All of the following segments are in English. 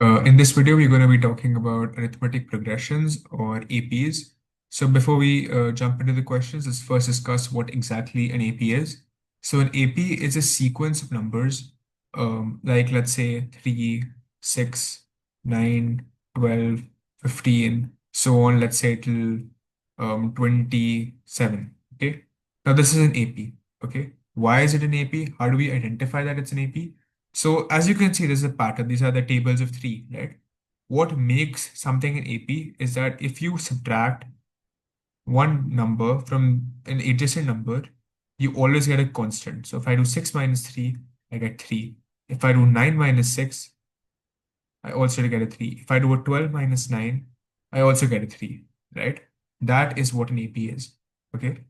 In this video, we're going to be talking about arithmetic progressions or APs. So before we jump into the questions, let's first discuss what exactly an AP is. So an AP is a sequence of numbers, like let's say 3, 6, 9, 12, 15, so on, let's say till 27. Okay. Now this is an AP. Okay. Why is it an AP? How do we identify that it's an AP? So as you can see, there's a pattern. These are the tables of three, right? What makes something an AP is that if you subtract one number from an adjacent number, you always get a constant. So if I do 6 minus 3, I get 3. If I do 9 minus 6, I also get a 3. If I do a 12 minus 9, I also get a 3, right? That is what an AP is. Okay.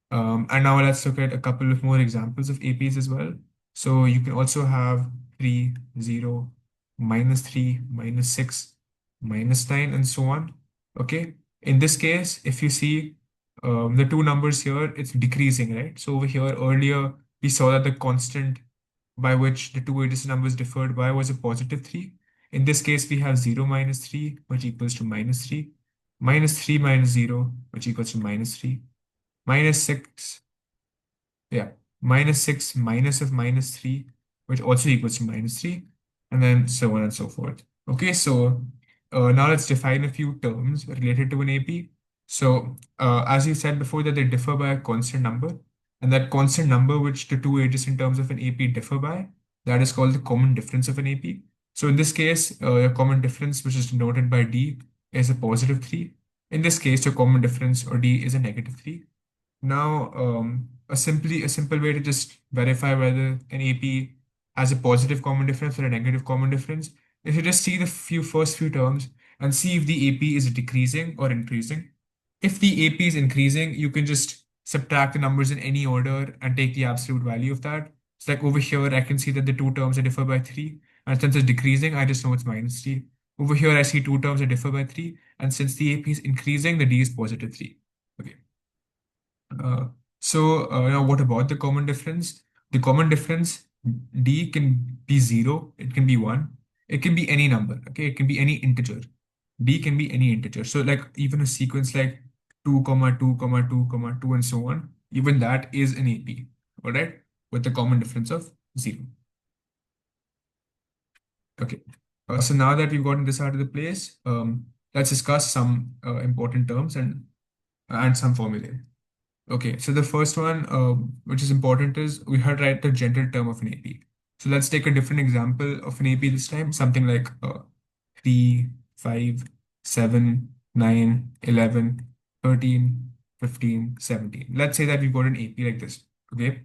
And now let's look at a couple of more examples of APs as well. So you can also have 3, 0, -3, -6, -9, and so on. Okay. In this case, if you see the two numbers here, it's decreasing, right? So over here earlier, we saw that the constant by which the two adjacent numbers differed by was a positive 3. In this case, we have 0 minus 3, which equals to -3, -3 minus 0, which equals to -3, -6, yeah, -6 minus of -3, which also equals to -3, and then so on and so forth. Okay, so now let's define a few terms related to an AP. So as you said before, that they differ by a constant number, and that constant number which the two adjacent terms of an AP differ by, that is called the common difference of an AP. So in this case, your common difference, which is denoted by D, is a positive 3. In this case, your common difference, or D, is a negative 3. Now, a simple way to just verify whether an AP has a positive common difference or a negative common difference is to just see the first few terms and see if the AP is decreasing or increasing. If the AP is increasing, you can just subtract the numbers in any order and take the absolute value of that. It's like over here, I can see that the two terms are differ by 3, and since it's decreasing, I just know it's -3. Over here, I see two terms that differ by 3, and since the AP is increasing, the D is positive 3. Okay. Uh, now what about the common difference? The common difference, D, can be 0, it can be 1, it can be any number, okay? It can be any integer. D can be any integer. So like even a sequence like 2, comma 2, comma 2, comma 2, and so on, even that is an AP, all right? With the common difference of 0. Okay. So now that we've gotten this out of the place, let's discuss some important terms and some formulae. Okay, so the first one, which is important, is we had to write the general term of an AP. So let's take a different example of an AP this time, something like 3, 5, 7, 9, 11, 13, 15, 17. Let's say that we've got an AP like this. Okay,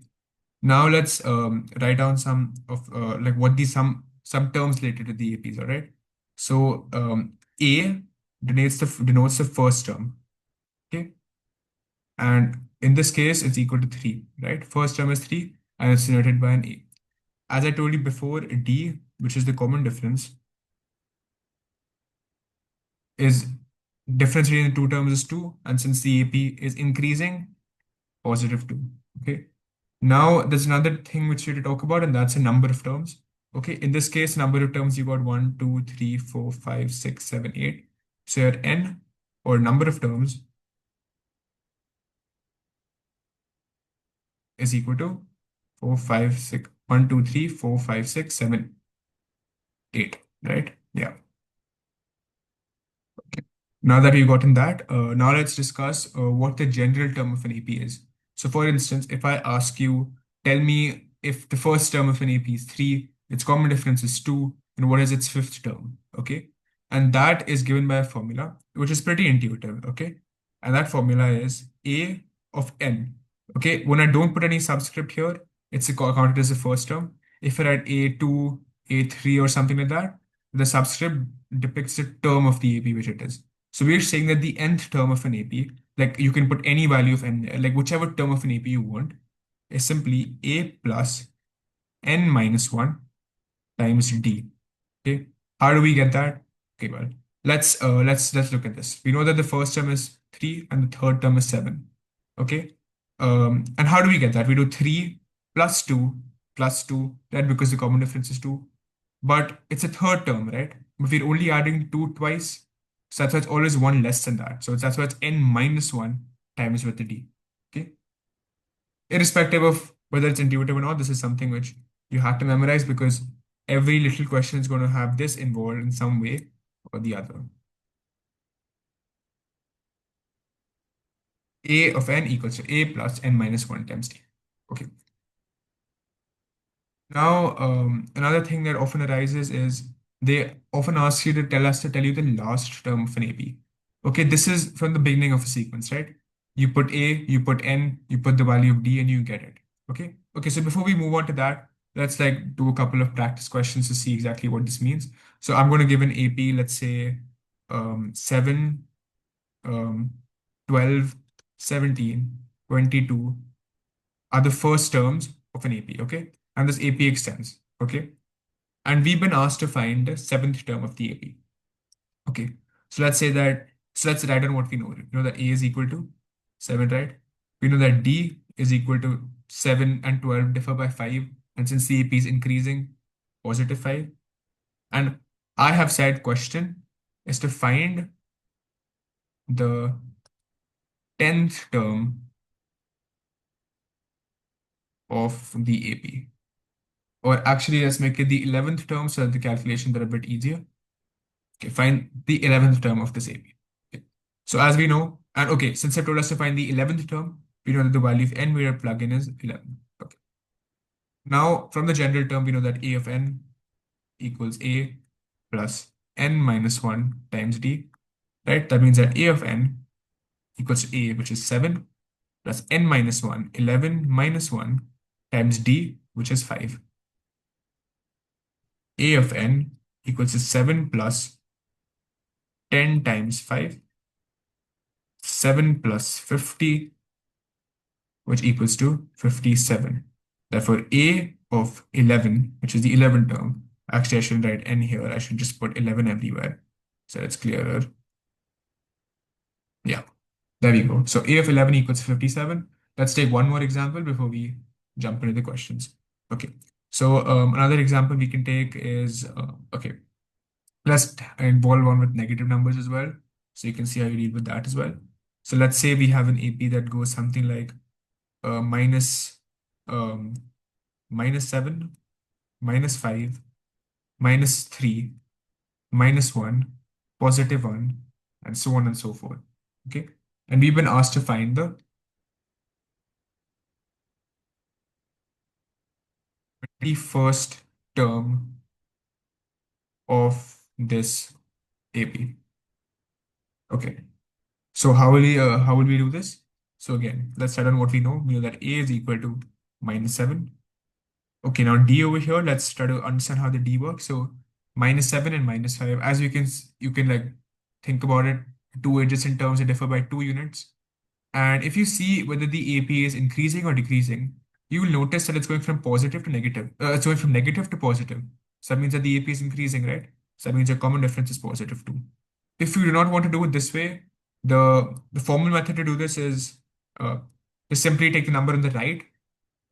now let's write down some of like what these some terms related to the APs. All right. So A denotes the first term. Okay. And in this case, it's equal to 3, right? First term is 3, and it's denoted by an A. As I told you before, D, which is the common difference, is difference between the two terms is 2, and since the AP is increasing, positive 2. Okay. Now, there's another thing which we have to talk about, and that's a number of terms. Okay. In this case, number of terms, you got 1, 2, 3, 4, 5, 6, 7, 8. So your N, or number of terms, is equal to 4, 5, 6, 1, 2, 3, 4, 5, 6, 7, 8, right? Yeah. Okay. Now that we've gotten that, now let's discuss what the general term of an AP is. So for instance, if I ask you, tell me if the first term of an AP is 3, its common difference is 2, and what is its fifth term? Okay. And that is given by a formula, which is pretty intuitive. Okay. And that formula is A of n. Okay. When I don't put any subscript here, it's counted as the first term. If I write A2, A3, or something like that, the subscript depicts the term of the AP which it is. So we're saying that the nth term of an AP, like you can put any value of n, like whichever term of an AP you want, is simply A plus n minus 1 times D. Okay. How do we get that? Okay, well, let's look at this. We know that the first term is 3 and the third term is 7. Okay. And how do we get that? We do 3 plus 2, right? Because the common difference is 2. But it's a third term, right? But we're only adding 2 twice. So that's why it's always 1 less than that. So that's why it's n minus 1 times with the d. Okay. Irrespective of whether it's intuitive or not, this is something which you have to memorize because every little question is going to have this involved in some way or the other. A of n equals to a plus n minus 1 times d. Okay. Now, another thing that often arises is they often ask you to tell you the last term of an AP. Okay, this is from the beginning of a sequence, right? You put A, you put N, you put the value of D, and you get it. Okay. Okay, so before we move on to that, let's like do a couple of practice questions to see exactly what this means. So I'm going to give an AP, let's say 7, um, 12, 17, 22 are the first terms of an AP, okay? And this AP extends, okay? And we've been asked to find the seventh term of the AP. Okay. So let's write down what we know. We know that A is equal to 7, right? We know that D is equal to 7 and 12 differ by 5. And since the AP is increasing, positive 5. And I have said question is to find the 10th term of the AP. Or actually, let's make it the 11th term so that the calculations are a bit easier. Okay, find the 11th term of this AP. Okay. So as we know, and okay, since I told us to find the 11th term, we know that the value of n we are plug-in is 11. Okay. Now, from the general term, we know that A of n equals A plus n minus 1 times d, right? That means that A of n equals to A, which is 7, plus n minus 1, 11 minus 1 times d, which is 5. A of n equals to 7 plus 10 times 5, 7 plus 50, which equals to 57. Therefore, A of 11, which is the 11th term, actually I shouldn't write n here, I should just put 11 everywhere so it's clearer. Yeah, there we go. So A of 11 equals 57. Let's take one more example before we jump into the questions. Okay, so another example we can take is, okay, let's involve one with negative numbers as well. So you can see how you deal with that as well. So let's say we have an AP that goes something like minus um, -7, -5, -3, -1, +1, and so on and so forth. Okay. And we've been asked to find the 21st term of this AP. Okay. So how will we do this? So again, let's start on what we know. We know that A is equal to -7. Okay, now D over here, let's try to understand how the D works. So -7 and -5, as you can like think about it, two adjacent terms that differ by 2 units. And if you see whether the AP is increasing or decreasing, you will notice that it's going from positive to negative. It's going from negative to positive. So that means that the AP is increasing, right? So that means your common difference is positive too. If you do not want to do it this way, the formal method to do this is uh, to simply take the number on the right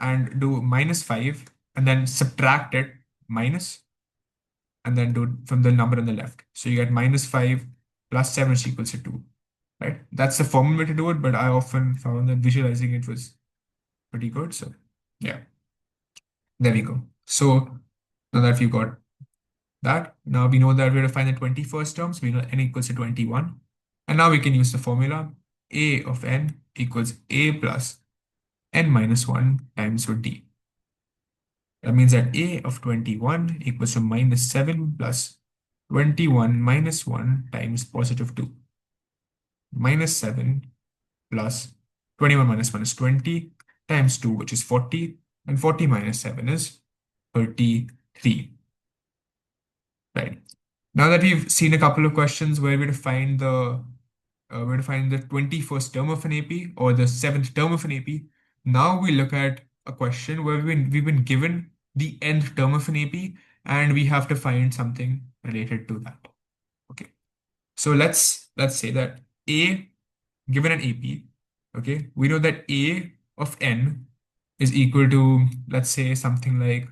and do -5 and then subtract it minus and then do it from the number on the left. So you get -5 plus 7 is equals to 2, right? That's the formal way to do it, but I often found that visualizing it was pretty good. So yeah, there we go. So now that we got that, now we know that we're to find the 21st term. So we know n equals to 21. And now we can use the formula A of n equals A plus n minus 1 times with d. That means that A of 21 equals to -7 plus 21 minus 1 times +2. -7 plus 21 minus 1 is 20 times 2, which is 40. And 40 minus 7 is 33. Right. Now that we've seen a couple of questions where we're to find the 21st term of an AP or the seventh term of an AP, now we look at a question where we've been given the nth term of an AP and we have to find something related to that. Okay. So let's say that A given an AP, okay, we know that A of n is equal to, let's say, something like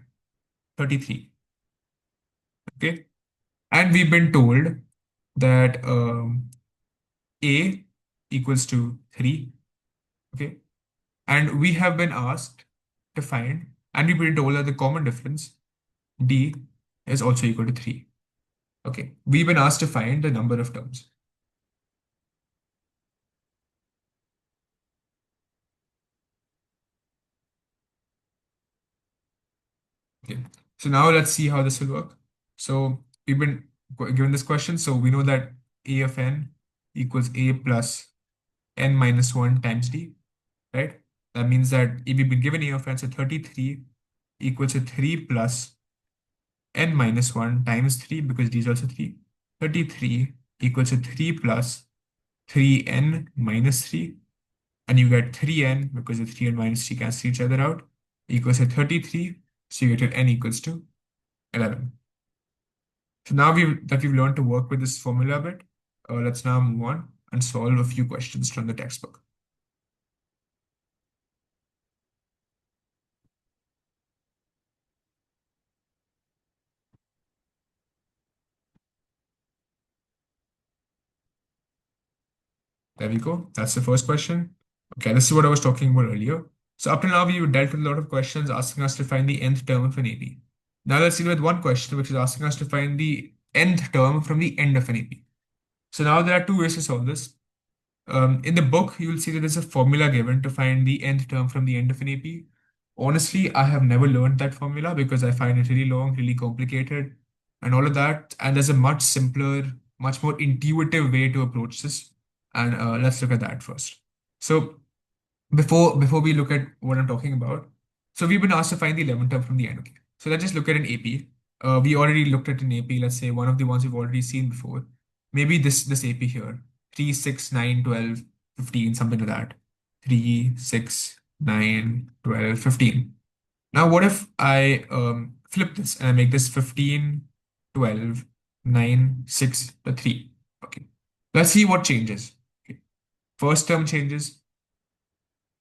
33. Okay. And we've been told that A equals to 3. Okay. And we have been asked to find, and we've been told that the common difference, D, is also equal to 3. Okay. We've been asked to find the number of terms. Okay. So now let's see how this will work. So we've been given this question. So we know that A of n equals A plus n minus 1 times D, right? That means that if we've been given A of n, so 33 equals to 3 plus n minus 1 times 3, because D is also 3. 33 equals to 3 plus 3n minus 3. And you get 3n because the 3 and minus 3 cancel each other out, equals to 33. So you get n equals to 11. So now we've learned to work with this formula a bit, let's now move on and solve a few questions from the textbook. There we go. That's the first question. Okay, this is what I was talking about earlier. So up till now, we've dealt with a lot of questions asking us to find the nth term of an AP. Now let's deal with one question which is asking us to find the nth term from the end of an AP. So now there are two ways to solve this. In the book, you will see that there's a formula given to find the nth term from the end of an AP. Honestly, I have never learned that formula because I find it really long, really complicated, and all of that. And there's a much simpler, much more intuitive way to approach this. And let's look at that first. So before we look at what I'm talking about, so we've been asked to find the 11th term from the end. Okay. So let's just look at an AP. We already looked at an AP, let's say one of the ones we've already seen before. Maybe this AP here. 3, 6, 9, 12, 15, something like that. 3, 6, 9, 12, 15. Now what if I flip this and I make this 15, 12, 9, 6, 3. Okay. Let's see what changes. Okay. First term changes.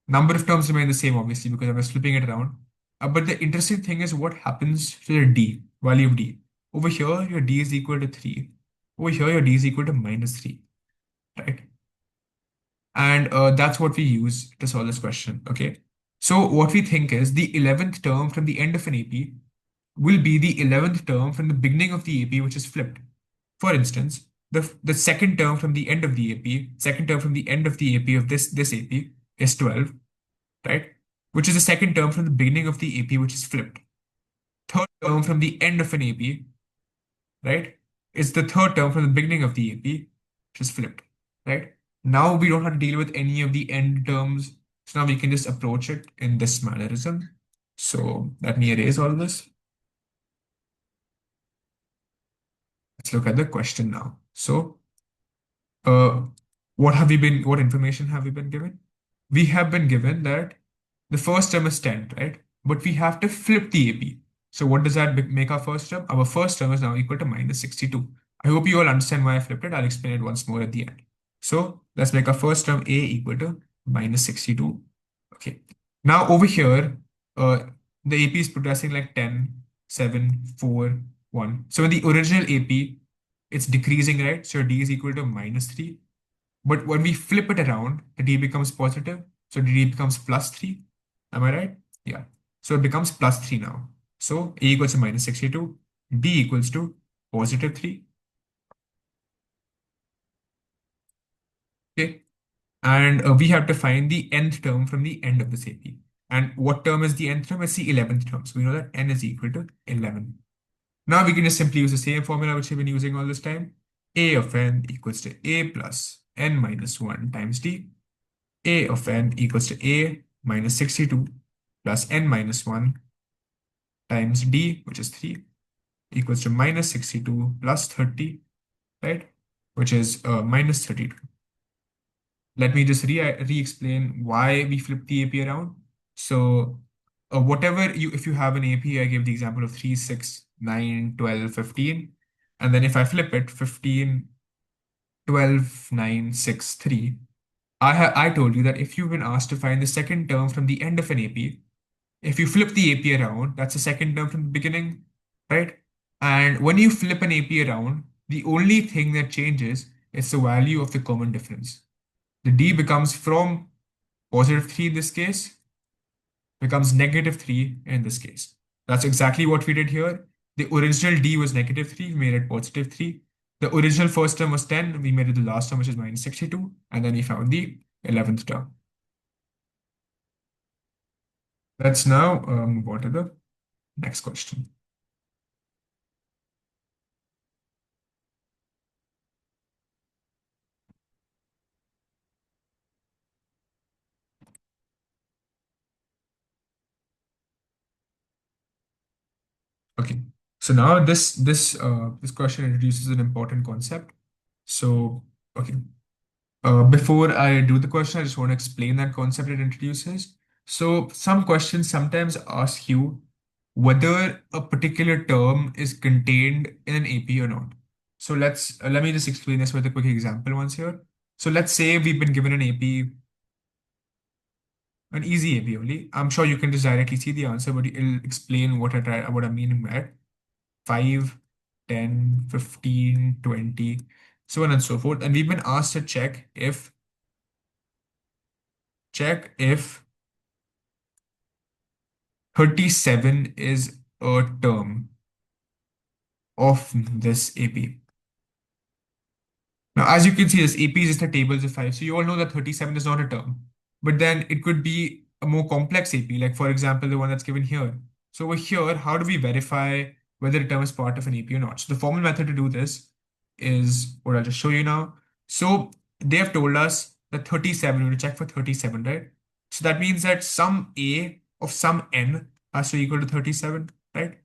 Number of terms remain the same, obviously, because I'm just flipping it around. But the interesting thing is what happens to the D, value of D. Over here, your D is equal to 3. Over here, your D is equal to minus 3, right? And that's what we use to solve this question, okay? So what we think is the 11th term from the end of an AP will be the 11th term from the beginning of the AP, which is flipped. For instance, the second term from the end of the AP, second term from the end of the AP of this AP is 12, right? Which is the second term from the beginning of the AP, which is flipped. Third term from the end of an AP, right, is the third term from the beginning of the AP, which is flipped, right? Now we don't have to deal with any of the end terms. So now we can just approach it in this mannerism. So let me erase all this. Let's look at the question now. So, uh, what information have we been given? We have been given that the first term is 10, right? But we have to flip the AP. So what does that make our first term? Our first term is now equal to minus 62. I hope you all understand why I flipped it. I'll explain it once more at the end. So let's make our first term A equal to minus 62. Okay. Now over here, uh, the AP is progressing like 10, 7, 4, 1. So in the original AP, it's decreasing, right? So D is equal to minus 3. But when we flip it around, the D becomes positive. So D becomes plus 3. Am I right? Yeah. So it becomes plus 3 now. So A equals to minus 62. D equals to positive 3. Okay. And we have to find the nth term from the end of this AP. And what term is the nth term? It's the 11th term. So we know that n is equal to 11. Now we can just simply use the same formula which we've been using all this time. A of n equals to A plus n minus 1 times D. A of n equals to A minus 62 plus n minus 1 times D, which is 3, equals to minus 62 plus 30, right? Which is minus 32. Let me just re-explain why we flip the AP around. So if you have an AP, I gave the example of 3, 6, 9, 12, 15. And then if I flip it, 15, 12, 9, 6, 3, I told you that if you've been asked to find the second term from the end of an AP, if you flip the AP around, that's the second term from the beginning, right? And when you flip an AP around, the only thing that changes is the value of the common difference. The D becomes from positive 3 in this case, becomes negative 3 in this case. That's exactly what we did here. The original D was negative 3, we made it positive 3. The original first term was 10, we made it the last term, which is minus 62, and then we found the 11th term. Let's now move on to the next question. Okay, so now this question introduces an important concept. So, okay, before I do the question, I just want to explain that concept it introduces. So, some questions sometimes ask you whether a particular term is contained in an AP or not. So let me just explain this with a quick example once here. So let's say we've been given an AP, an easy AP only. I'm sure you can just directly see the answer, but it'll explain what I mean by it. 5, 10, 15, 20, so on and so forth. And we've been asked to check if 37 is a term of this AP. Now, as you can see, this AP is just a tables of 5. So you all know that 37 is not a term. But then it could be a more complex AP, like for example, the one that's given here. So over here, how do we verify whether a term is part of an AP or not? So the formal method to do this is what I'll just show you now. So they have told us that 37, we're going to check for 37, right? So that means that some A of some N has to equal to 37, right?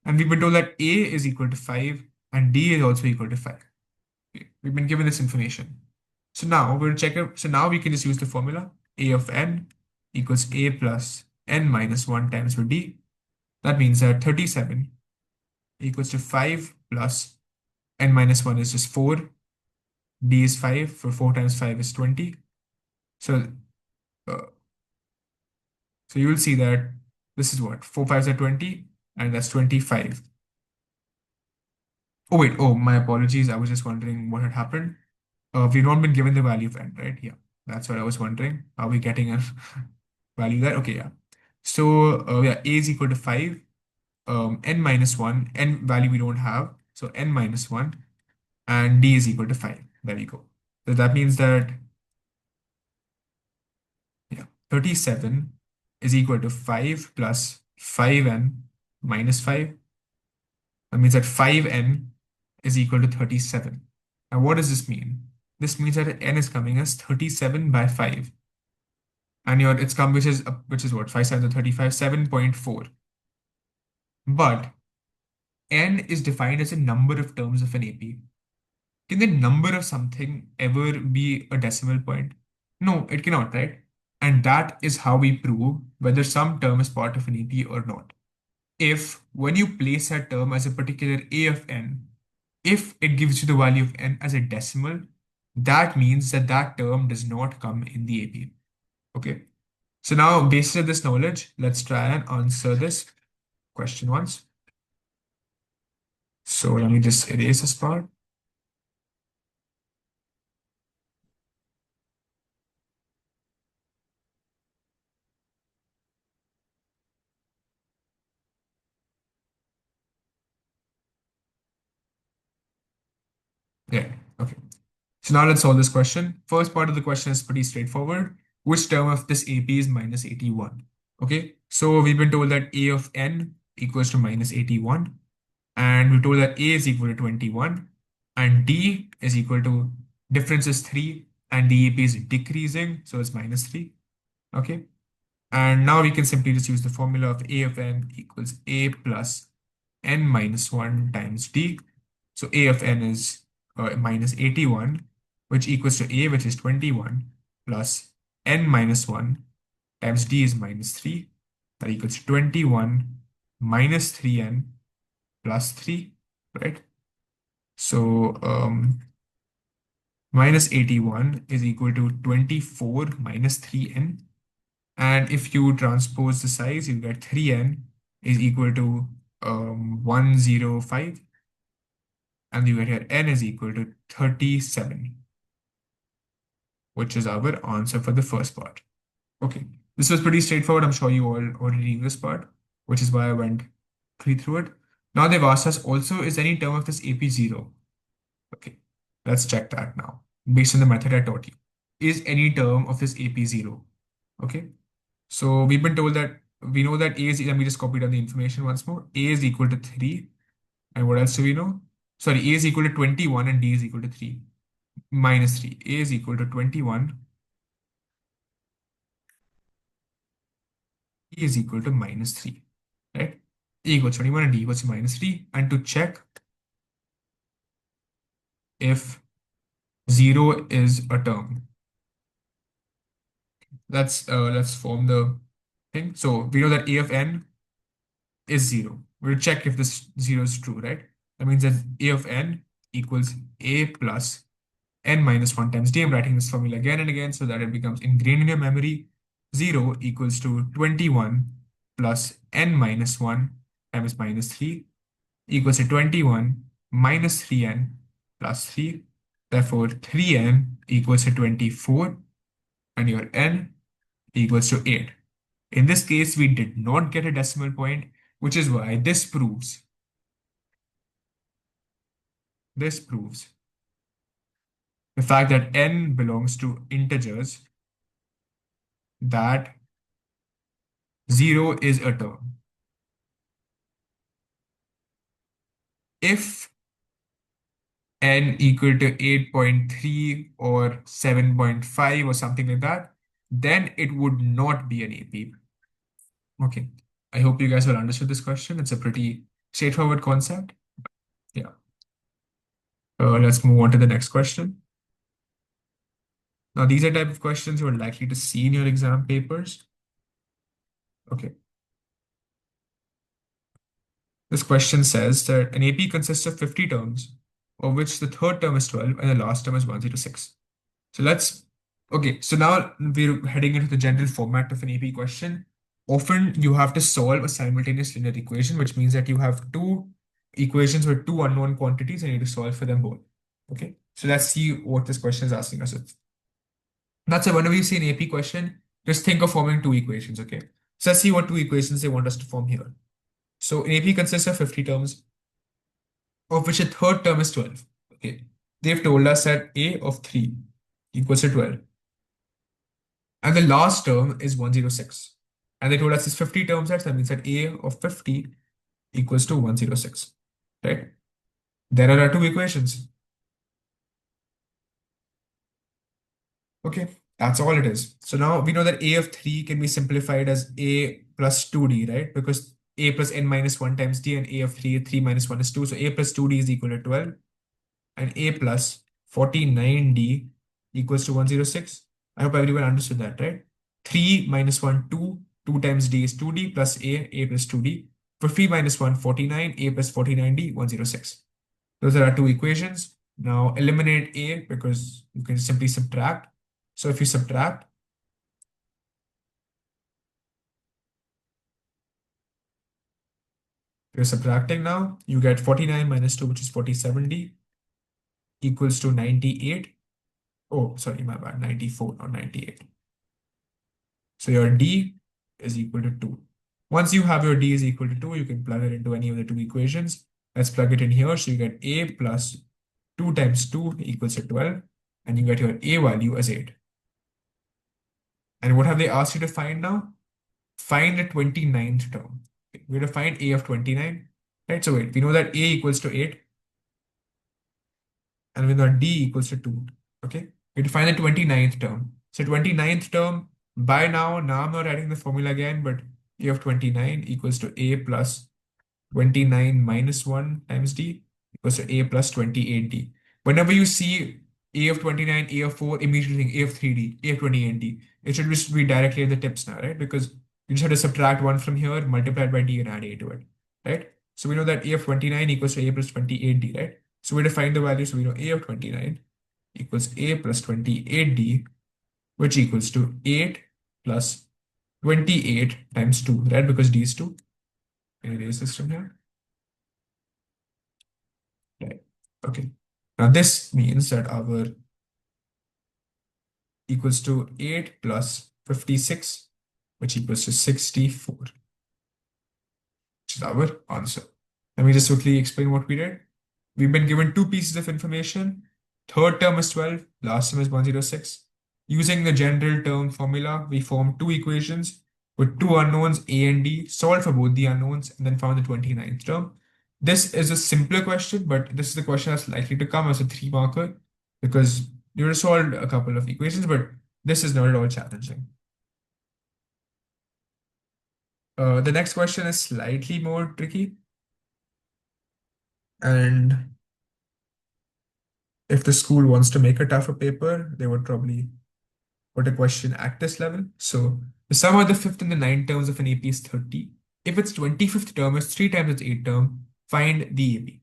And we've been told that A is equal to 5 and D is also equal to 5. We've been given this information. So now we'll check it. So now we can just use the formula A of n equals A plus n minus 1 times for D. That means that 37 equals to 5 plus n minus 1 is just 4. D is 5. For 4 times 5 is 20. So, uh, so you will see that this is what? 4 5s are 20, and that's 25. Oh, wait. Oh, my apologies. I was just wondering what had happened. We've not been given the value of n, right? Yeah, that's what I was wondering. Are we getting a value there? Okay, yeah. So yeah, a is equal to 5, n minus 1, n value we don't have, so n minus 1, and d is equal to 5. There we go. So that means that, yeah, 37 is equal to 5 plus 5n minus 5. That means that 5n is equal to 37. Now, what does this mean? This means that n is coming as 37 by 5. And your it's come which is what 5 7 35 7.4. But n is defined as a number of terms of an AP. Can the number of something ever be a decimal point? No, it cannot, right? And that is how we prove whether some term is part of an AP or not. If when you place a term as a particular A of n, if it gives you the value of n as a decimal, that means that that term does not come in the AP. Okay. So now, based on this knowledge, let's try and answer this question once. So let me just erase this part. Yeah, okay. So now let's solve this question. First part of the question is pretty straightforward. Which term of this AP is minus 81? Okay, so we've been told that A of n equals to minus 81, and we're told that A is equal to 21, and D is equal to difference is 3, and the AP is decreasing, so it's minus 3. Okay, and now we can simply just use the formula of A of n equals A plus n minus 1 times D. So A of n is minus 81, which equals to A, which is 21, plus n minus 1 times D is minus 3. That equals to 21 minus 3n plus 3, right? So minus 81 is equal to 24 minus 3n. And if you transpose the size, you get 3n is equal to 105, and you get here n is equal to 37, which is our answer for the first part. Okay, this was pretty straightforward. I'm sure you all already knew this part, which is why I went quickly through it. Now they've asked us also, is any term of this AP zero? Okay, let's check that now, based on the method I taught you. Is any term of this AP zero? Okay, so we've been told that we know that A is, let me just copy down the information once more. A is equal to 3. And what else do we know? Sorry, A is equal to 21 and D is equal to 3. Minus 3. A is equal to 21. E is equal to minus 3. Right? A equals 21 and D equals to minus 3. And to check if 0 is a term, let's form the thing. So we know that A of n is 0. We'll check if this 0 is true, right? That means that A of n equals A plus n minus 1 times d. I'm writing this formula again and again so that it becomes ingrained in your memory. 0 equals to 21 plus n minus 1 times minus 3 equals to 21 minus 3n plus 3. Therefore, 3n equals to 24 and your n equals to 8. In this case, we did not get a decimal point, which is why this proves the fact that n belongs to integers, that 0 is a term. If n equal to 8.3 or 7.5 or something like that, then it would not be an AP. Okay. I hope you guys will understood this question. It's a pretty straightforward concept. Yeah. Let's move on to the next question. Now, these are type of questions you are likely to see in your exam papers. Okay. This question says that an AP consists of 50 terms, of which the third term is 12 and the last term is 106. Okay, so now we're heading into the general format of an AP question. Often you have to solve a simultaneous linear equation, which means that you have two equations with two unknown quantities and you need to solve for them both. Okay, so let's see what this question is asking us. That's why whenever you see an AP question, just think of forming two equations. Okay, so let's see what two equations they want us to form here. So an AP consists of 50 terms, of which a third term is 12. Okay, they've told us that A of 3 equals to 12. And the last term is 106. And they told us it's 50 term sets. That means that A of 50 equals to 106. Right? There are our two equations. Okay, that's all it is. So now we know that A of 3 can be simplified as A plus 2D, right? Because A plus n minus 1 times D and A of 3 minus 1 is 2. So A plus 2D is equal to 12. And A plus 49D equals to 106. I hope everyone understood that, right? 3 minus 1, 2. 2 times D is 2D plus A plus 2D. 50 minus 1, 49. A plus 49D, 106. Those are our two equations. Now eliminate A because you can simply subtract. So if you subtract, you're subtracting now, you get 49 minus 2, which is 47D, equals to 98. Oh, sorry, my bad, 94, not 98. So your D is equal to 2. Once you have your D is equal to 2, you can plug it into any of the two equations. Let's plug it in here. So you get A plus 2 times 2 equals to 12. And you get your A value as 8. And what have they asked you to find now? Find the 29th term. Okay, we're going to find A of 29. Right? So wait, we know that A equals to 8. And we know D equals to 2. Okay? We have to find the 29th term. So 29th term, by now I'm not writing the formula again, but A of 29 equals to A plus 29 minus 1 times D equals to A plus 28D. Whenever you see A of 29, A of 4, immediately think A of 3D, A of 28D. It should just be directly at the tips now, right? Because you just have to subtract 1 from here, multiply it by D and add A to it, right? So we know that A of 29 equals to A plus 28D, right? So we define the value. So we know A of 29 equals A plus 28D, which equals to 8 plus 28 times 2, right? Because D is 2. Can I erase this from here? Okay. Now this means that our equals to 8 plus 56, which equals to 64, which is our answer. Let me just quickly explain what we did. We've been given two pieces of information. Third term is 12, last term is 106. Using the general term formula, we formed two equations with two unknowns, A and D, solved for both the unknowns, and then found the 29th term. This is a simpler question, but this is the question that's likely to come as a three marker because you solved a couple of equations, but this is not at all challenging. The next question is slightly more tricky. And if the school wants to make a tougher paper, they would probably put a question at this level. So the sum of the fifth and the ninth terms of an AP is 30. If its 25th term is 3 times its eighth term, find the AP.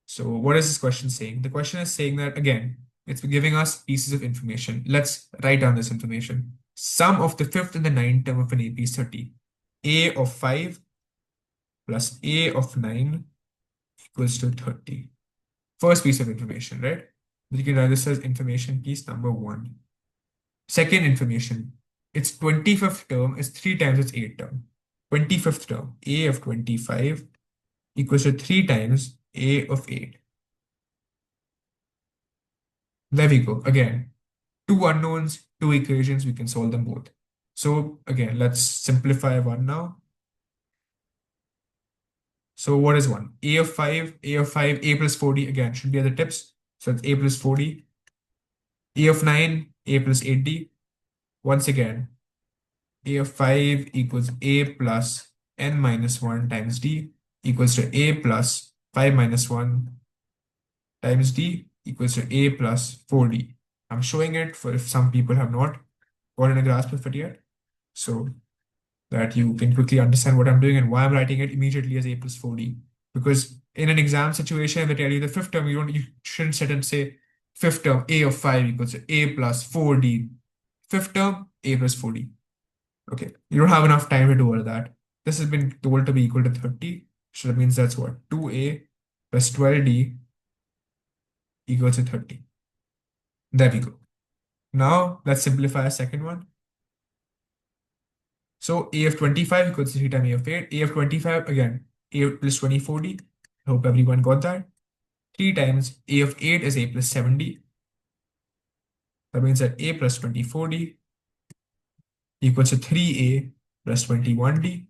So what is this question saying? The question is saying that, again, it's giving us pieces of information. Let's write down this information. Sum of the fifth and the ninth term of an AP is 30. A of 5 plus A of 9 equals to 30. First piece of information, right? You can write this as information piece number one. Second information, its 25th term is 3 times its eighth term. 25th term, A of 25 equals to 3 times A of 8. There we go. Again, two unknowns, two equations, we can solve them both. So again, let's simplify one now. So what is one? A of 5, A of 5, A plus 40, again, should be at the tips. So it's A plus 40. A of 9, A plus 80. Once again, A of 5 equals A plus n minus 1 times D equals to A plus 5 minus 1 times D equals to A plus 4D. I'm showing it for if some people have not gotten a grasp of it yet, so that you can quickly understand what I'm doing and why I'm writing it immediately as A plus 4D. Because in an exam situation, they tell you the fifth term, you shouldn't sit and say fifth term A of 5 equals to A plus 4D. Fifth term, A plus 4D. Okay, you don't have enough time to do all of that. This has been told to be equal to 30. So that means that's what? 2A plus 12D equals to 30. There we go. Now let's simplify a second one. So A of 25 equals to 3 times A of 8. A of 25, again, A plus 24D. I hope everyone got that. 3 times A of 8 is A plus 7D. That means that A plus 24D equals to 3A plus 21D.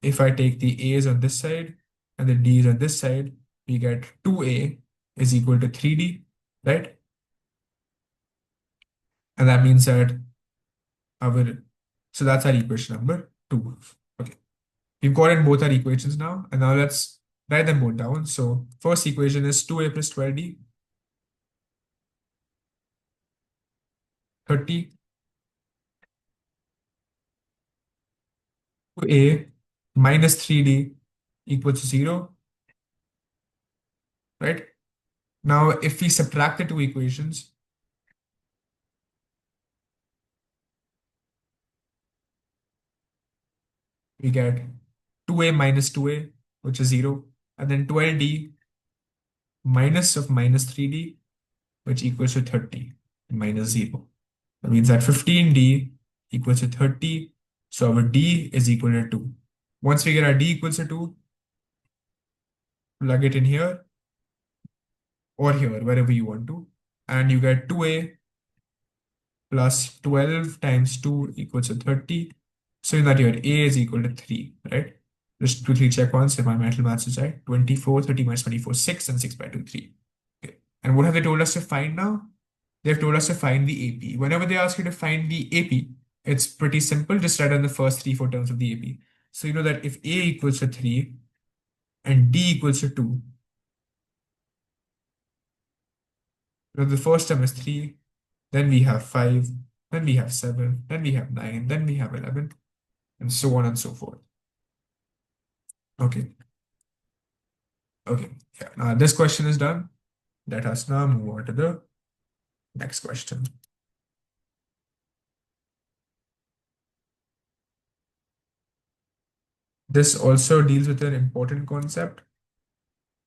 If I take the A's on this side and the D's on this side, we get 2A is equal to 3D, right? And that means that our, so that's our equation number two. Okay. We've gotten both our equations now, and now let's write them both down. So first equation is 2A plus 12D, 30, 2A minus 3D equals to 0, right? Now, if we subtract the two equations, we get 2A minus 2A, which is 0, and then 12D minus of minus 3D, which equals to 30, minus 0. That means that 15D equals to 30, so our D is equal to 2. Once we get our D equals to 2, plug it in here or here, wherever you want to, and you get 2A plus 12 times 2 equals to 30. So in that your A is equal to 3, right? Just quickly check once if my mental maths is right. 24, 30 minus 24, 6, and 6 by 2, 3. Okay. And what have they told us to find now? They've told us to find the AP. Whenever they ask you to find the AP, it's pretty simple. Just write down the first three, four terms of the AP. So you know that if A equals to 3 and D equals to 2, the first term is 3, then we have 5, then we have 7, then we have 9, then we have 11, and so on and so forth. Okay. Okay. Yeah. Now this question is done. Let us now move on to the next question. This also deals with an important concept.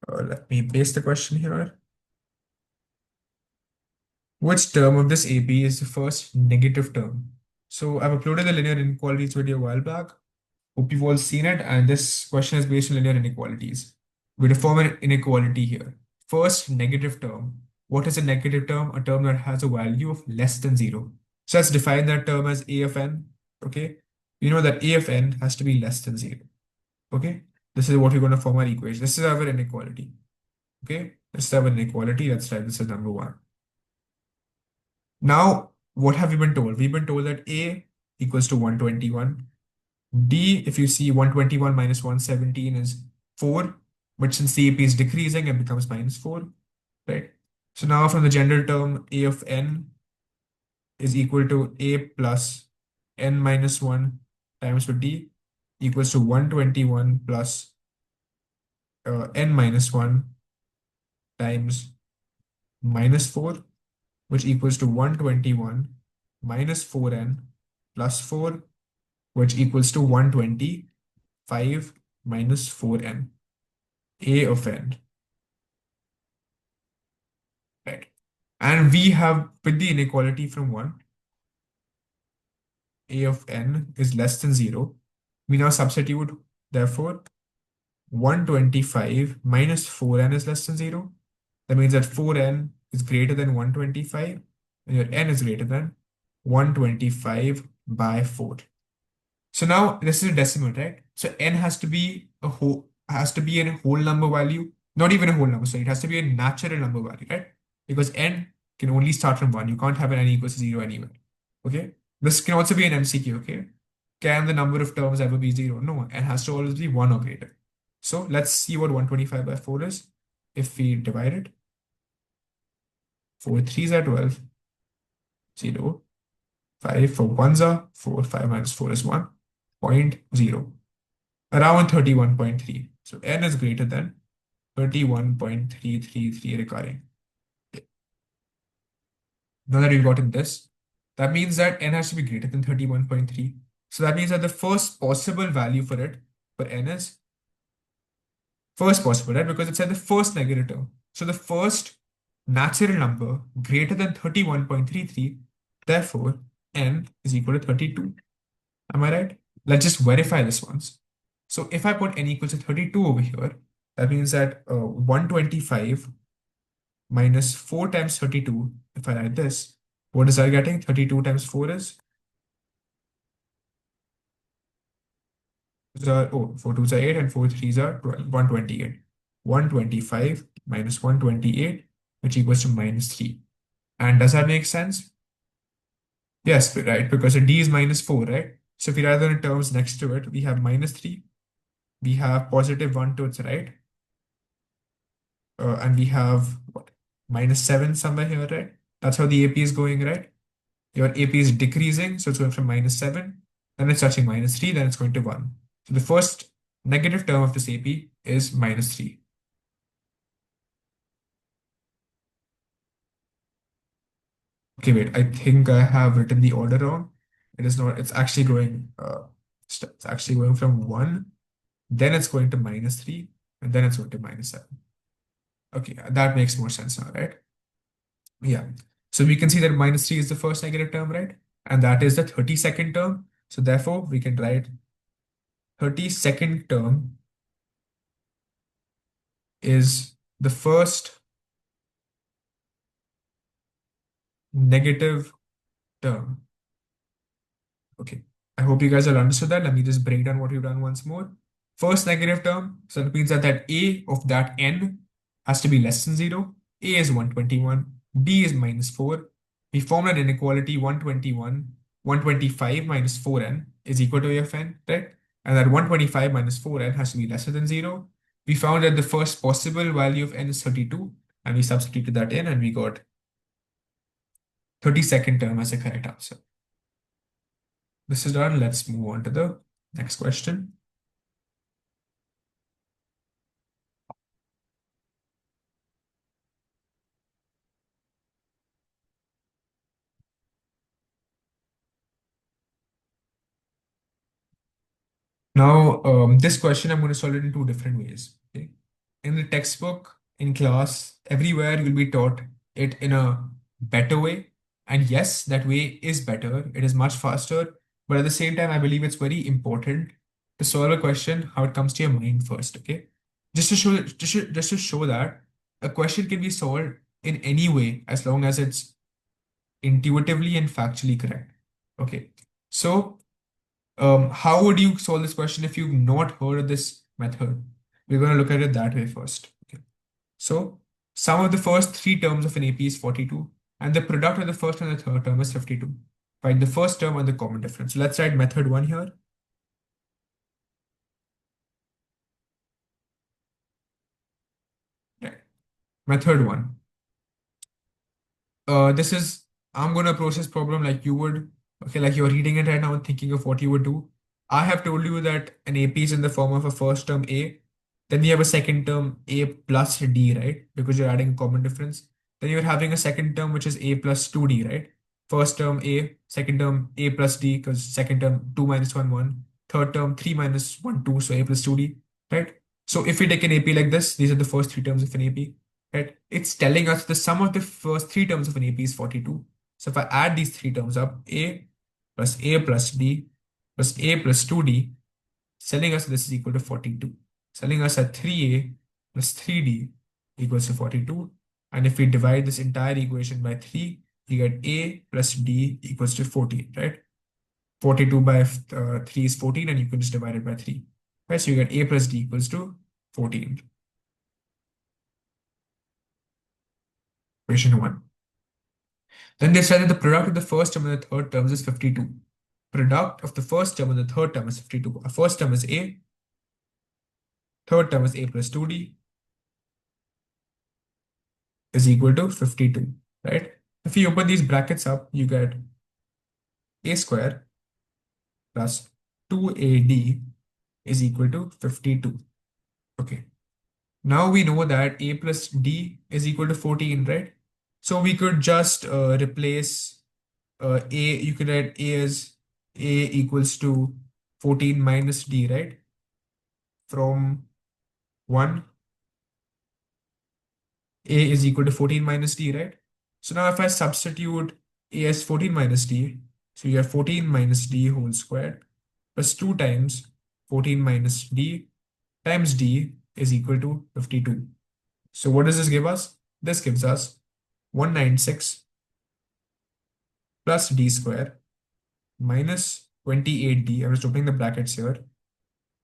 Let me paste the question here. Which term of this AP is the first negative term? So I've uploaded the linear inequalities video a while back. Hope you've all seen it. And this question is based on linear inequalities. We define an inequality here. First negative term. What is a negative term? A term that has a value of less than zero. So let's define that term as A of n. Okay. We know that A of n has to be less than zero. Okay. This is what we're going to form our equation. This is our inequality. Okay. Let's have an inequality. Let's write this as number one. Now, what have we been told? We've been told that A equals to 121. D, if you see 121 minus 117 is 4, but since the AP is decreasing, it becomes minus 4, right? So now from the general term, A of n is equal to A plus n minus 1 times with D equals to 121 plus n minus 1 times minus 4, which equals to 121 minus 4n plus 4, which equals to 125 minus 4n, A of n, right? And we have with the inequality from 1, A of n is less than 0. We now substitute, therefore, 125 minus 4n is less than 0. That means that 4n is greater than 125, and your n is greater than 125 by 4. So now this is a decimal, right? So n has to be a whole number value, not even a whole number, sorry, it has to be a natural number value, right? Because n can only start from 1. You can't have an n equals to 0 anywhere. Okay? This can also be an MCQ, okay? Can the number of terms ever be 0? No, n has to always be 1 or greater. So let's see what 125 by 4 is. If we divide it, 4 threes are 12, 0, 5 for 1s are 4, 5 minus 4 is 1, 0.0. Around 31.3. So n is greater than 31.333 recurring. Now that we've gotten this, that means that n has to be greater than 31.3. So that means that the first possible value for it, for n is first possible, right? Because it's at the first negative term. So the first natural number greater than 31.33, therefore n is equal to 32. Am I right? Let's just verify this once. So if I put n equals to 32 over here, that means that 125 minus 4 times 32, if I write this, what is I getting? 32 times 4 is, 4 twos are 8 and 4 threes are 12, 128. 125 minus 128, which equals to minus 3. And does that make sense? Yes, right, because a d is minus 4, right? So if we write the terms next to it, we have minus 3, we have positive 1 to its right, and we have what? Minus 7 somewhere here, right? That's how the AP is going, right? Your AP is decreasing, so it's going from minus 7, then it's touching minus 3, then it's going to 1. So the first negative term of this AP is minus 3. Okay, wait, I think I have written the order wrong. It is not, it's actually going, it's actually going from 1, then it's going to minus 3, and then it's going to minus 7. Okay, that makes more sense now, right? Yeah. So we can see that minus 3 is the first negative term, right? And that is the 32nd term. So therefore, we can write 32nd term is the first negative term. Okay. I hope you guys have understood that. Let me just break down what we've done once more. First negative term, so that means that A of that n has to be less than 0. A is 121, B is minus 4. We formed an inequality 125 minus 4n is equal to A of n, right? And that 125 minus 4n has to be lesser than 0. We found that the first possible value of n is 32, and we substituted that in, and we got 32nd term as the correct answer. This is done. Let's move on to the next question. Now, this question, I'm going to solve it in two different ways. In the textbook, in class, everywhere you'll be taught it in a better way. And yes, that way is better. It is much faster. But at the same time, I believe it's very important to solve a question how it comes to your mind first. Okay. Just to show that a question can be solved in any way as long as it's intuitively and factually correct. Okay. So how would you solve this question if you've not heard of this method? We're going to look at it that way first. Okay. So sum of the first three terms of an AP is 42, and the product of the first and the third term is 52. Find the first term and the common difference. So let's write method one here. Right. Method one. This is, I'm going to approach this problem like you would. Okay, like you're reading it right now and thinking of what you would do. I have told you that an AP is in the form of a first term A, then we have a second term A plus D, right? Because you're adding a common difference. Then you're having a second term which is A plus 2D, right? First term A, second term A plus D, because second term 2 minus 1, 1. Third term 3 minus 1, 2, so A plus 2D, right? So if we take an AP like this, these are the first three terms of an AP, right? It's telling us the sum of the first three terms of an AP is 42. So if I add these three terms up, A plus D plus A plus 2D, telling us this is equal to 42. Telling us that 3A plus 3D equals to 42. And if we divide this entire equation by 3, you get A plus D equals to 14, right? 42 by 3 is 14, and you can just divide it by 3. Right? So you get A plus D equals to 14. Equation 1. Then they said that the product of the first term and the third terms is 52. Product of the first term and the third term is 52. Our first term is A, third term is A plus 2D is equal to 52, right? If you open these brackets up, you get A square plus 2AD is equal to 52. Okay. Now we know that A plus D is equal to 14, right? So we could just replace A, you could write A as A equals to 14 minus D, right? From 1, A is equal to 14 minus D, right? So now if I substitute A as 14 minus D, so you have 14 minus D whole squared plus 2 times 14 minus D times D is equal to 52. So what does this give us? This gives us 196 plus D square minus 28D. I'm just opening the brackets here,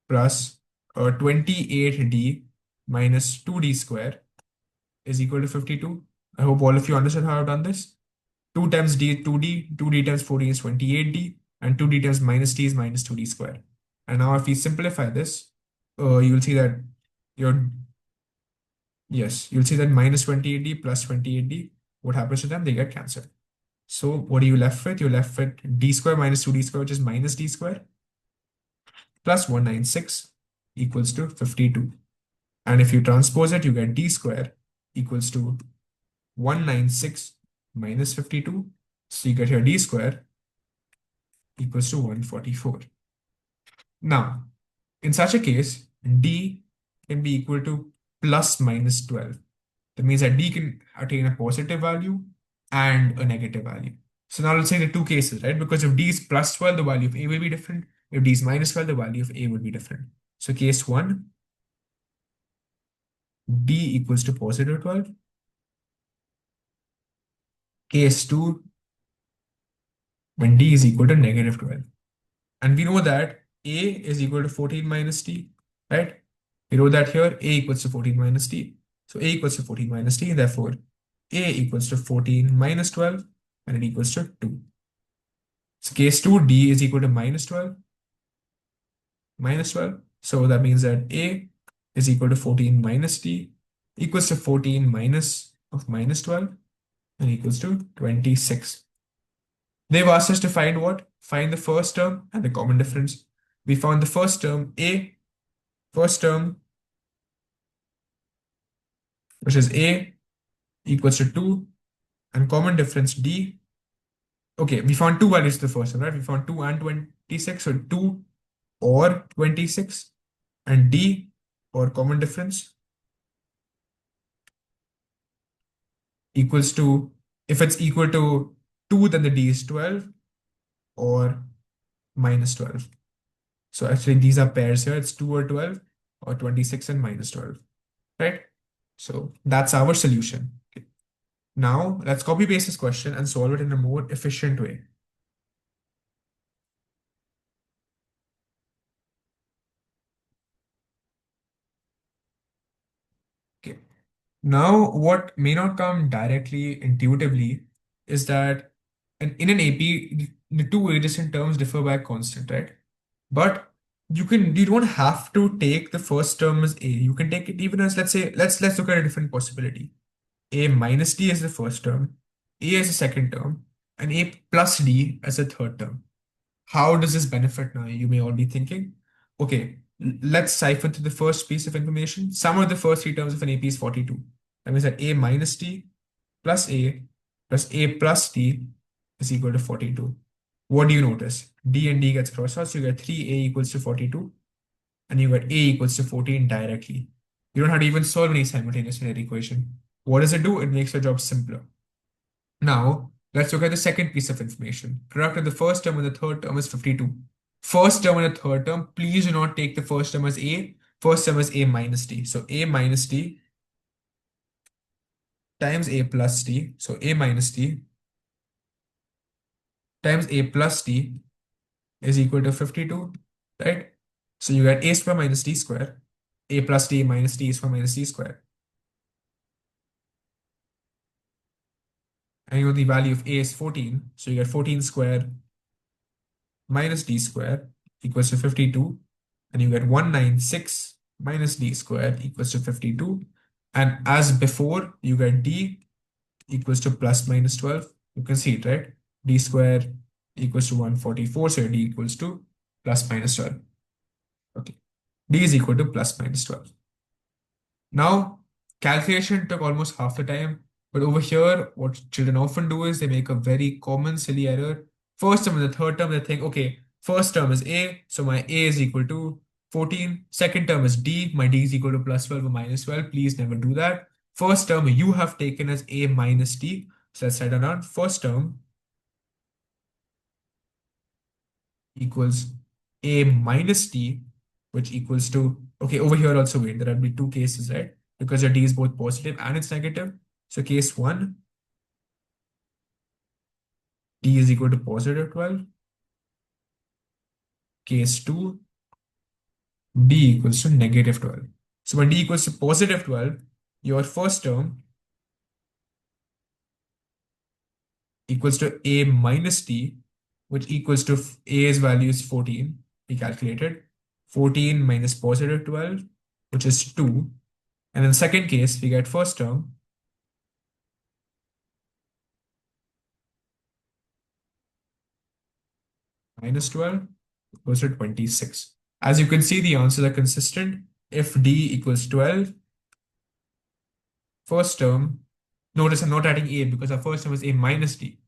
plus 28D minus 2D square is equal to 52. I hope all of you understand how I've done this. 2 times D, 2D, 2D times 14 is 28D, and 2D times minus D is minus 2D square. And now if we simplify this, you will see that your, yes, you'll see that minus 28D plus 28D, what happens to them? They get cancelled. So what are you left with? You're left with D square minus 2D square, which is minus D square, plus 196 equals to 52. And if you transpose it, you get D square equals to 196 minus 52. So you get here D square equals to 144. Now, in such a case, D can be equal to plus minus 12. That means that D can attain a positive value and a negative value. So now let's say the two cases, right? Because if D is plus 12, the value of A will be different. If D is minus 12, the value of A will be different. So case 1, D equals to positive 12. Case 2, when D is equal to negative 12. And we know that A is equal to 14 minus D, right? We know that here A equals to 14 minus D. So A equals to 14 minus D, therefore A equals to 14 minus 12, and it equals to 2. So case 2, D is equal to minus 12, minus 12. So that means that A is equal to 14 minus D equals to 14 minus of minus 12 and equals to 26. They've asked us to find what? Find the first term and the common difference. We found the first term A, first term, which is A equals to 2, and common difference D. Okay, we found two values to the first one, right? We found 2 and 26, so 2 or 26, and D, or common difference, equals to If it's equal to 2, then the D is 12 or minus 12. So actually, these are pairs here. It's 2 or 12 or 26 and minus 12, right? So that's our solution. Okay. Now let's copy paste this question and solve it in a more efficient way. Okay. Now, what may not come directly intuitively is that in an AP, the two adjacent terms differ by a constant, right? But you don't have to take the first term as A. You can take it even as, let's say, let's look at a different possibility. A minus D is the first term, A as a second term, and A plus D as a third term. How does this benefit now? You may all be thinking, okay, let's cipher through the first piece of information. Sum of the first three terms of an AP is 42. That means that A minus D plus A plus D is equal to 42. What do you notice? D and D gets crossed out, so you get 3A equals to 42, and you get A equals to 14 directly. You don't have to even solve any simultaneous linear equation. What does it do? It makes your job simpler. Now, let's look at the second piece of information. Product of the first term and the third term is 52. First term and the third term, please do not take the first term as A. First term is A minus D. So A minus D times A plus D. So A minus D times A plus D is equal to 52, right? So you get A square minus D square. A plus D minus D square minus D square. And you know the value of A is 14. So you get 14 square minus D square equals to 52. And you get 196 minus D square equals to 52. And as before, you get D equals to plus minus 12. You can see it, right? D square equals to 144. So D equals to plus minus 12. Okay. D is equal to plus minus 12. Now, calculation took almost half the time, but over here, what children often do is they make a very common silly error. First term and the third term, they think, okay, first term is A, so my A is equal to 14. Second term is D, my D is equal to plus 12 or minus 12. Please never do that. First term you have taken as A minus D. So let's write it down. First term equals A minus D, which equals to, okay, over here also wait, there will be two cases, right? Because your D is both positive and it's negative. So case one, D is equal to positive 12. Case two, D equals to negative 12. So when D equals to positive 12, your first term equals to A minus D, which equals to A's value is 14. We calculated 14 minus positive 12, which is 2. And in the second case, we get first term minus 12 equals to 26. As you can see, the answers are consistent. If D equals 12, first term, notice I'm not adding A because our first term is A minus D.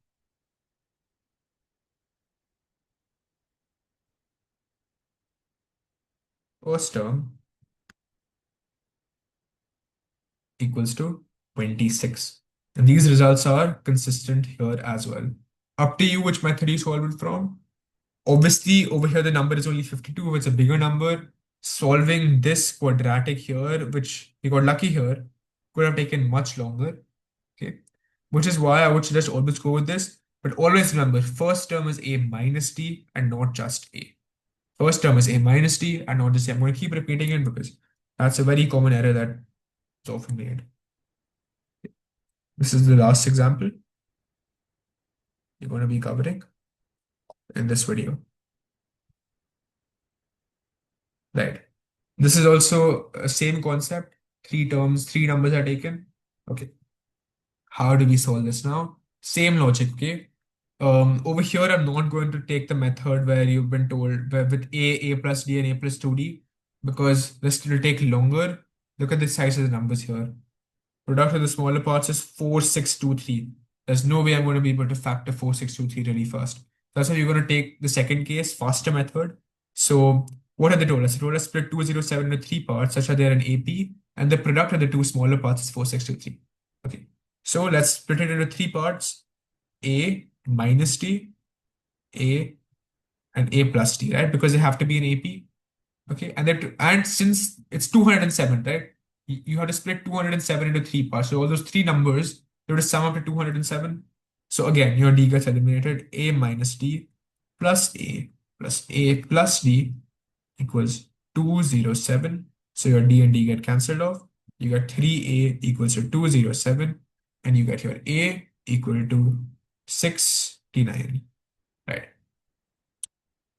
First term equals to 26. And these results are consistent here as well. Up to you which method you solve it from. Obviously, over here the number is only 52, it's a bigger number. Solving this quadratic here, which we got lucky here, could have taken much longer. Okay. Which is why I would suggest always go with this. But always remember, first term is A minus D and not just A. First term is A minus D and not just A. I'm going to keep repeating it because that's a very common error that is often made. This is the last example you're going to be covering in this video. Right. This is also a same concept. Three terms, three numbers are taken. Okay. How do we solve this now? Same logic, okay? Over here, I'm not going to take the method where you've been told with A plus D, and A plus 2D, because this will take longer. Look at the size of the numbers here. Product of the smaller parts is 4623. There's no way I'm going to be able to factor 4623 really fast. That's why you're going to take the second case, faster method. So what have they told us? They told us split 207 into three parts such that they're an AP, and the product of the two smaller parts is 4623. Okay. So let's split it into three parts: A minus D, A, and A plus D, right? Because they have to be in AP. Okay, and since it's 207, right? You have to split 207 into three parts. So all those three numbers, they would sum up to 207. So again, your D gets eliminated. A minus D plus A plus D equals 207. So your D and D get cancelled off. You get 3A equals to 207, and you get your A equal to 69, right?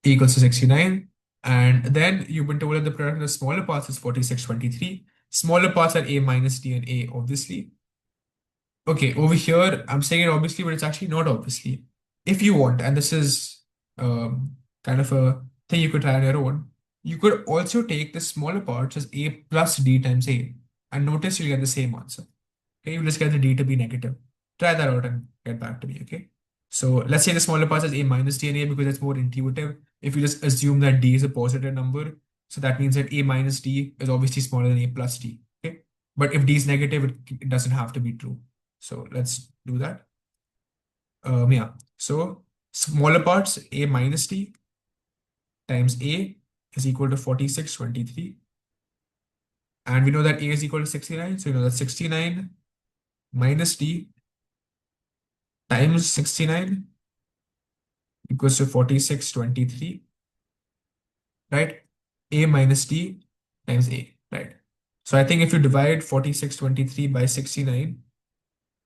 A equals to 69. And then you've been told that the product of the smaller parts is 4623. Smaller parts are A minus D and A, obviously. Okay, over here, I'm saying it obviously, but it's actually not obviously. If you want, and this is kind of a thing you could try on your own, you could also take the smaller parts as A plus D times A, and notice you'll get the same answer. Okay, you just get the D to be negative. Try that out and get back to me, okay? So let's say the smaller parts is A minus D and A because it's more intuitive. If you just assume that D is a positive number, so that means that A minus D is obviously smaller than A plus D, okay? But if D is negative, it doesn't have to be true. So let's do that. Yeah. So smaller parts, A minus D times A is equal to 4623. And we know that A is equal to 69. So we know that 69 minus D times 69 equals to 4623, right? A minus D times A, right? So I think if you divide 4623 by 69,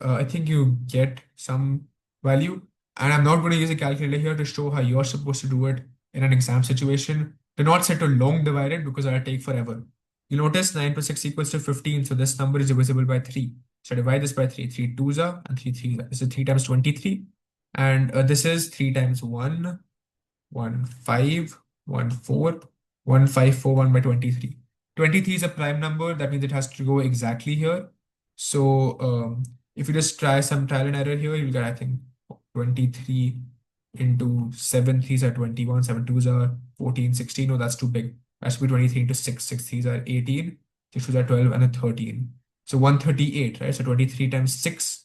I think you get some value. And I'm not going to use a calculator here to show how you're supposed to do it in an exam situation. Do not set a long divided because that'll take forever. You notice 9 plus 6 equals to 15. So this number is divisible by 3. So divide this by 3. 3 twos are and 3 threes are. This is 3 times 23. And this is 3 times 1, 1, 5, 1, 4, 1, 5, 4, 1 by 23. 23 is a prime number. That means it has to go exactly here. So if you just try some trial and error here, you'll get, I think, 23 into 7 threes are 21, 7 twos are 14, 16. No, that's too big. That should be 23 into 6, 6 threes are 18, 6 twos are 12, and a 13. So 138, right? So 23 times 6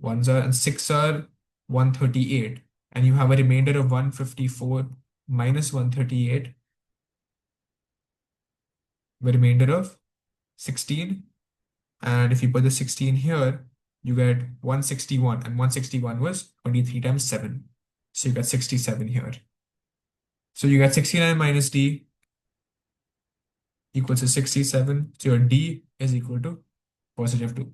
ones are, and 6 are 138. And you have a remainder of 154 minus 138, the remainder of 16. And if you put the 16 here, you get 161, and 161 was 23 times 7. So you got 67 here. So you got 69 minus D equals to 67. So your D is equal to positive 2.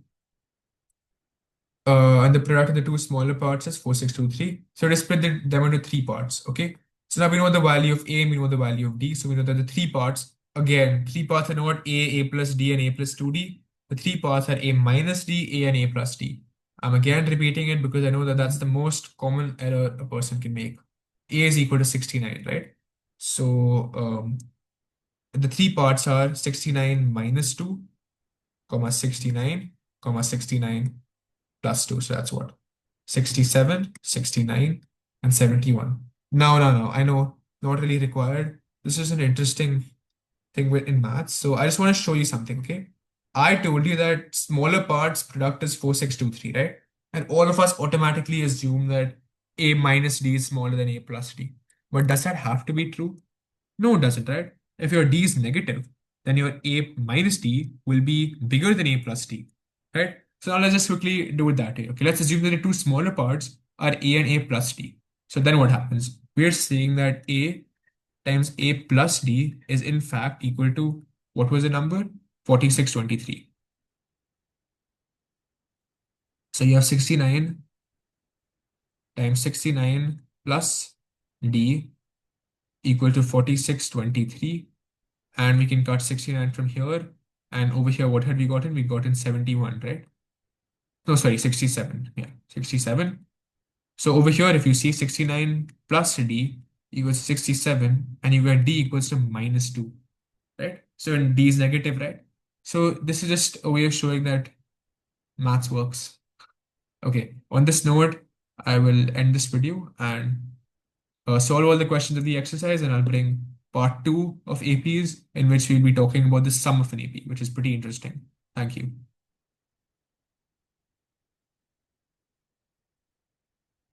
And the product of the two smaller parts is 4623. So let's split them into three parts, okay? So now we know the value of A, we know the value of D. So we know that the three parts, again, three parts are not A plus D, and A plus 2D. The three parts are A minus D, A, and A plus D. I'm again repeating it because I know that that's the most common error a person can make. A is equal to 69, right? So the three parts are 69 minus 2, comma 69, comma 69 plus 2. So that's what? 67, 69, and 71. No. I know, not really required. This is an interesting thing in maths. So I just want to show you something, okay? I told you that smaller parts product is 4623, right? And all of us automatically assume that A minus D is smaller than A plus D. But does that have to be true? No, it doesn't, right? If your D is negative, then your A minus D will be bigger than A plus D, right? So now let's just quickly do it that way. Okay, let's assume that the two smaller parts are A and A plus D. So then what happens? We're saying that A times A plus D is in fact equal to, what was the number? 4623. So you have 69 times 69 plus D equal to 4623. And we can cut 69 from here. And over here, what had we gotten? We gotten 71, right? No, sorry, 67. Yeah, 67. So over here, if you see 69 plus D equals 67, and you get D equals to minus 2, right? So when D is negative, right? So this is just a way of showing that maths works. Okay, on this note, I will end this video and solve all the questions of the exercise, and I'll bring part 2 of APs in which we'll be talking about the sum of an AP, which is pretty interesting. Thank you.